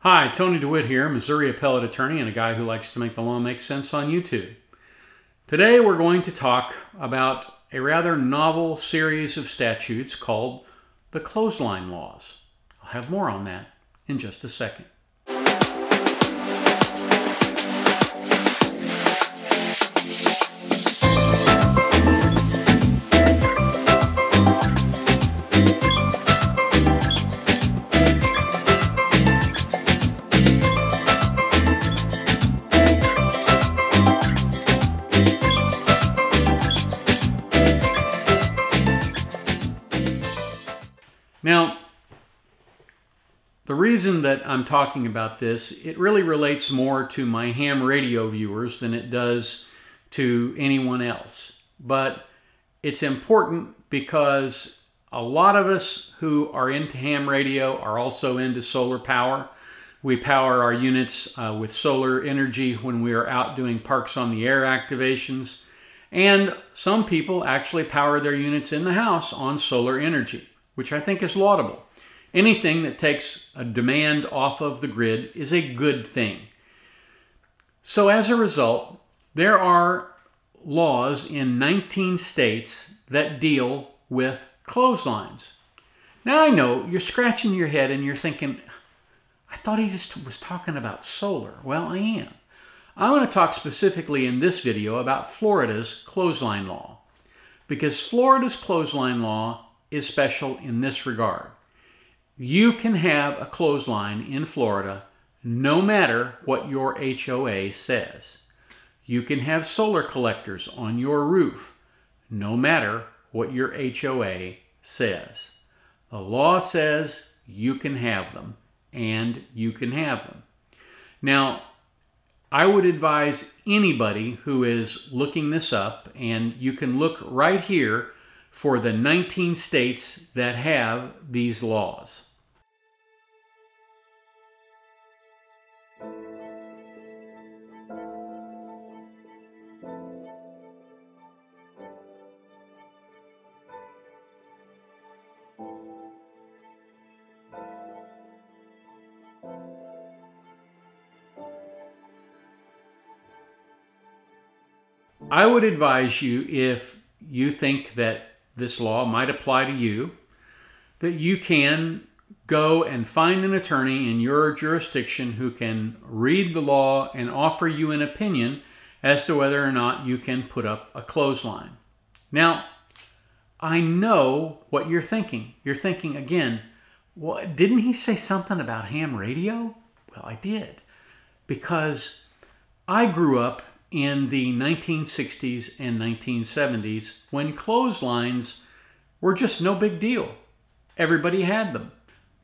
Hi, Tony DeWitt here, Missouri appellate attorney and a guy who likes to make the law make sense on YouTube. Today we're going to talk about a rather novel series of statutes called the Clothesline laws. I'll have more on that in just a second. Now, the reason that I'm talking about this, it really relates more to my ham radio viewers than it does to anyone else. But it's important because a lot of us who are into ham radio are also into solar power. We power our units with solar energy when we are out doing Parks on the Air activations. And some people actually power their units in the house on solar energy, which I think is laudable. Anything that takes a demand off of the grid is a good thing. So as a result, there are laws in 19 states that deal with clotheslines. Now I know you're scratching your head and you're thinking, I thought he just was talking about solar. Well, I am. I'm going to talk specifically in this video about Florida's clothesline law, because Florida's clothesline law is special in this regard. You can have a clothesline in Florida no matter what your HOA says. You can have solar collectors on your roof no matter what your HOA says. The law says you can have them, and you can have them. Now, I would advise anybody who is looking this up, and you can look right here for the 19 states that have these laws. I would advise you, if you think that this law might apply to you, that you can go and find an attorney in your jurisdiction who can read the law and offer you an opinion as to whether or not you can put up a clothesline. Now, I know what you're thinking. You're thinking again, well, didn't he say something about ham radio? Well, I did, because I grew up in the 1960s and 1970s when clotheslines were just no big deal. Everybody had them.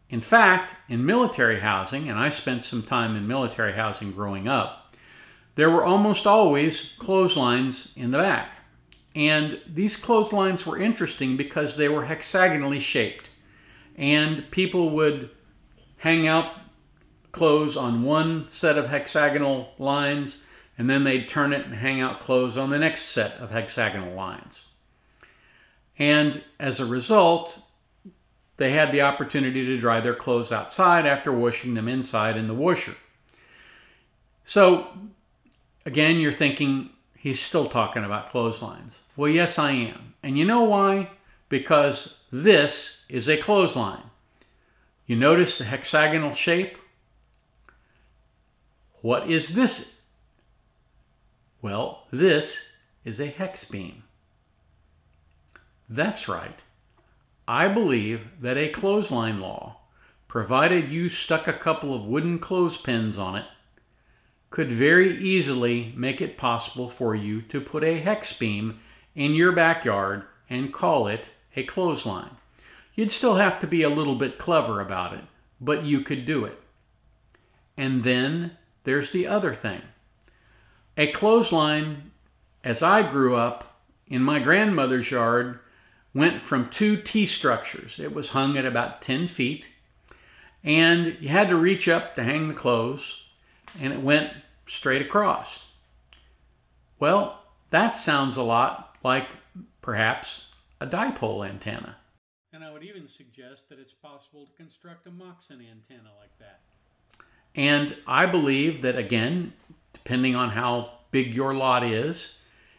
In fact, in military housing, and I spent some time in military housing growing up, there were almost always clotheslines in the back. And these clotheslines were interesting because they were hexagonally shaped. And people would hang out clothes on one set of hexagonal lines, and then they'd turn it and hang out clothes on the next set of hexagonal lines. And as a result, they had the opportunity to dry their clothes outside after washing them inside in the washer. So, again, you're thinking, he's still talking about clotheslines. Well, yes, I am. And you know why? Because this is a clothesline. You notice the hexagonal shape? What is this? Well, this is a hex beam. That's right. I believe that a clothesline law, provided you stuck a couple of wooden clothespins on it, could very easily make it possible for you to put a hex beam in your backyard and call it a clothesline. You'd still have to be a little bit clever about it, but you could do it. And then there's the other thing. A clothesline, as I grew up, in my grandmother's yard, went from two T-structures. It was hung at about 10 feet, and you had to reach up to hang the clothes, and it went straight across. Well, that sounds a lot like perhaps a dipole antenna. And I would even suggest that it's possible to construct a Moxon antenna like that. And I believe that, again, depending on how big your lot is,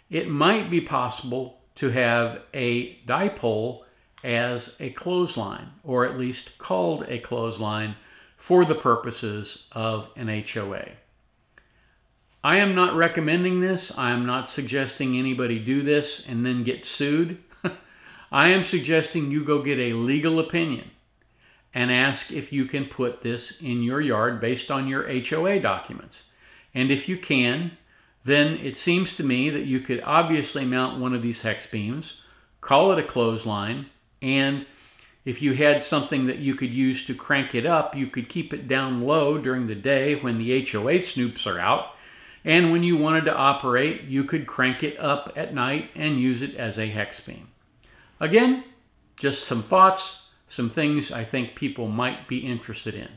it might be possible to have a dipole as a clothesline, or at least called a clothesline, for the purposes of an HOA. I am not recommending this. I am not suggesting anybody do this and then get sued. I am suggesting you go get a legal opinion and ask if you can put this in your yard based on your HOA documents. And if you can, then it seems to me that you could obviously mount one of these hex beams, call it a clothesline, and if you had something that you could use to crank it up, you could keep it down low during the day when the HOA snoops are out. And when you wanted to operate, you could crank it up at night and use it as a hex beam. Again, just some thoughts, some things I think people might be interested in.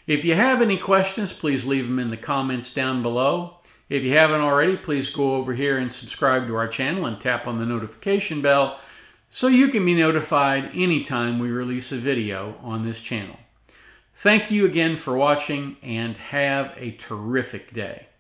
If you have any questions, please leave them in the comments down below. If you haven't already, please go over here and subscribe to our channel and tap on the notification bell so you can be notified anytime we release a video on this channel. Thank you again for watching and have a terrific day.